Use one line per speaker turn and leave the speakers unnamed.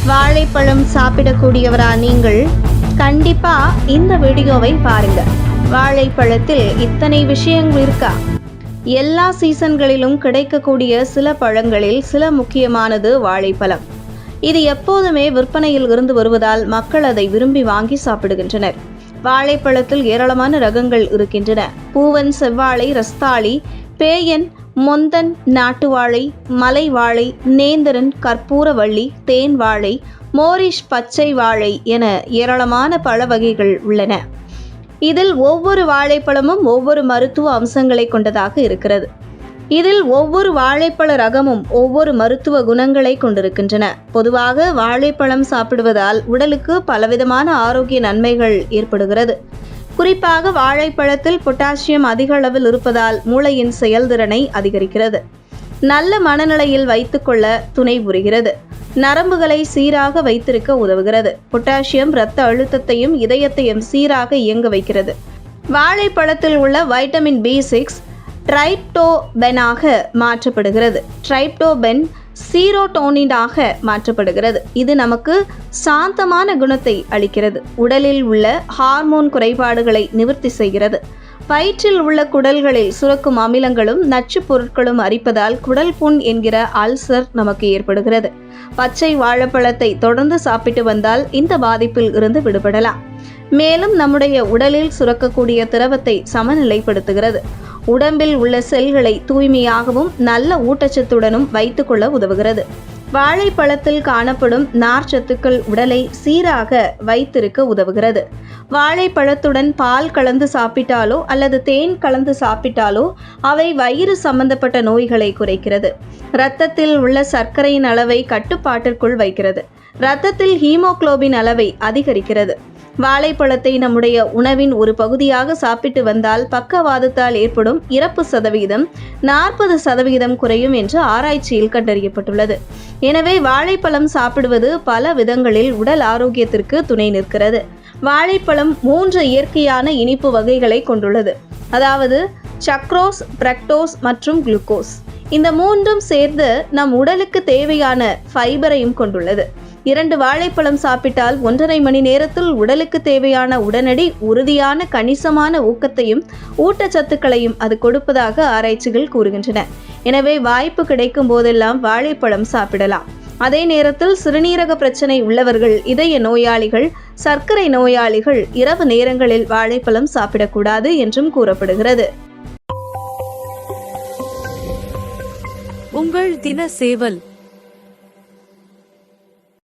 வாழைப்பழம் சாப்பிடக்கூடியவரா நீங்கள்? கண்டிப்பா இந்த வீடியோவை பாருங்க. வாழைப்பழத்தில் இத்தனை விஷயங்கள் இருக்கா? எல்லா சீசன்களிலும் கிடைக்கக்கூடிய சில பழங்களில் சில முக்கியமானது வாழைப்பழம். இது எப்போதுமே விற்பனையில் இருந்து வருவதால் மக்கள் அதை விரும்பி வாங்கி சாப்பிடுகின்றனர். வாழைப்பழத்தில் ஏராளமான ரகங்கள் இருக்கின்றன. பூவன், செவ்வாழை, ரஸ்தாளி, பேயன், மொந்தன், நாட்டு வாழை, மலை வாழை, நேந்திரன், கற்பூரவள்ளி, தேன் வாழை, மோரிஷ் பச்சை வாழை என ஏராளமான பழ வகைகள் உள்ளன. இதில் ஒவ்வொரு வாழைப்பழமும் ஒவ்வொரு மருத்துவ அம்சங்களை கொண்டதாக இருக்கிறது. இதில் ஒவ்வொரு வாழைப்பழ ரகமும் ஒவ்வொரு மருத்துவ குணங்களை கொண்டிருக்கின்றன. பொதுவாக வாழைப்பழம் சாப்பிடுவதால் உடலுக்கு பலவிதமான ஆரோக்கிய நன்மைகள் ஏற்படுகிறது. குறிப்பாக வாழைப்பழத்தில் பொட்டாசியம் அதிக அளவில் இருப்பதால் மூளையின் செயல்திறனை அதிகரிக்கிறது. நல்ல மனநிலையில் வைத்துக்கொள்ள துணை புரிகிறது. நரம்புகளை சீராக வைத்திருக்க உதவுகிறது. பொட்டாசியம் இரத்த அழுத்தத்தையும் இதயத்தையும் சீராக இயங்க வைக்கிறது. வாழைப்பழத்தில் உள்ள வைட்டமின் B6 ட்ரைப்டோபெனாக மாற்றப்படுகிறது. ட்ரைப்டோபென் சீரோட்டோனினாக மாற்றப்படுகிறது. இது நமக்கு சாந்தமான குணத்தை அளிக்கிறது. உடலில் உள்ள ஹார்மோன் குறைபாடுகளை நிவர்த்தி செய்கிறது. வயிற்றில் உள்ள குடல்களில் சுரக்கும் அமிலங்களும் நச்சு பொருட்களும் அரிப்பதால் குடல் புண் என்கிற அல்சர் நமக்கு ஏற்படுகிறது. பச்சை வாழைப்பழத்தை தொடர்ந்து சாப்பிட்டு வந்தால் இந்த பாதிப்பில் இருந்து விடுபடலாம். மேலும் நம்முடைய உடலில் சுரக்கக்கூடிய திரவத்தை சமநிலைப்படுத்துகிறது. உடம்பில் உள்ள செல்களை தூய்மையாகவும் நல்ல ஊட்டச்சத்துடனும் வைத்துக்கொள்ள உதவுகிறது. வாழைப்பழத்தில் காணப்படும் நார்ச்சத்துக்கள் உடலை சீராக வைத்திருக்க உதவுகிறது. வாழைப்பழத்துடன் பால் கலந்து சாப்பிட்டாலோ அல்லது தேன் கலந்து சாப்பிட்டாலோ அவை வயிறு சம்பந்தப்பட்ட நோய்களை குறைக்கிறது. இரத்தத்தில் உள்ள சர்க்கரையின் அளவை கட்டுப்பாட்டிற்குள் வைக்கிறது. இரத்தத்தில் ஹீமோகுளோபின் அளவை அதிகரிக்கிறது. வாழைப்பழத்தை நம்முடைய உணவின் ஒரு பகுதியாக சாப்பிட்டு வந்தால் பக்கவாதத்தால் ஏற்படும் இறப்பு சதவீதம் 40% குறையும் என்று ஆராய்ச்சியில் கண்டறியப்பட்டுள்ளது. எனவே வாழைப்பழம் சாப்பிடுவது பல விதங்களில் உடல் ஆரோக்கியத்திற்கு துணை நிற்கிறது. வாழைப்பழம் 3 இயற்கையான இனிப்பு வகைகளை கொண்டுள்ளது. அதாவது சக்ரோஸ், பிரக்டோஸ் மற்றும் குளுக்கோஸ். இந்த 3ம் சேர்ந்து நம் உடலுக்கு தேவையான ஃபைபரையும் கொண்டுள்ளது. 2 வாழைப்பழம் சாப்பிட்டால் 1.5 மணி நேரத்தில் உடலுக்கு தேவையான உடனடி உறுதியான கணிசமான ஊக்கத்தையும் ஊட்டச்சத்துக்களையும் அது கொடுப்பதாக ஆராய்ச்சிகள் கூறுகின்றன. எனவே வாய்ப்பு கிடைக்கும் போதெல்லாம் வாழைப்பழம் சாப்பிடலாம். அதே நேரத்தில் சிறுநீரக பிரச்சனை உள்ளவர்கள், இதய நோயாளிகள், சர்க்கரை நோயாளிகள் இரவு நேரங்களில் வாழைப்பழம் சாப்பிடக்கூடாது என்றும் கூறப்படுகிறது.
உங்கள் தின சேவல்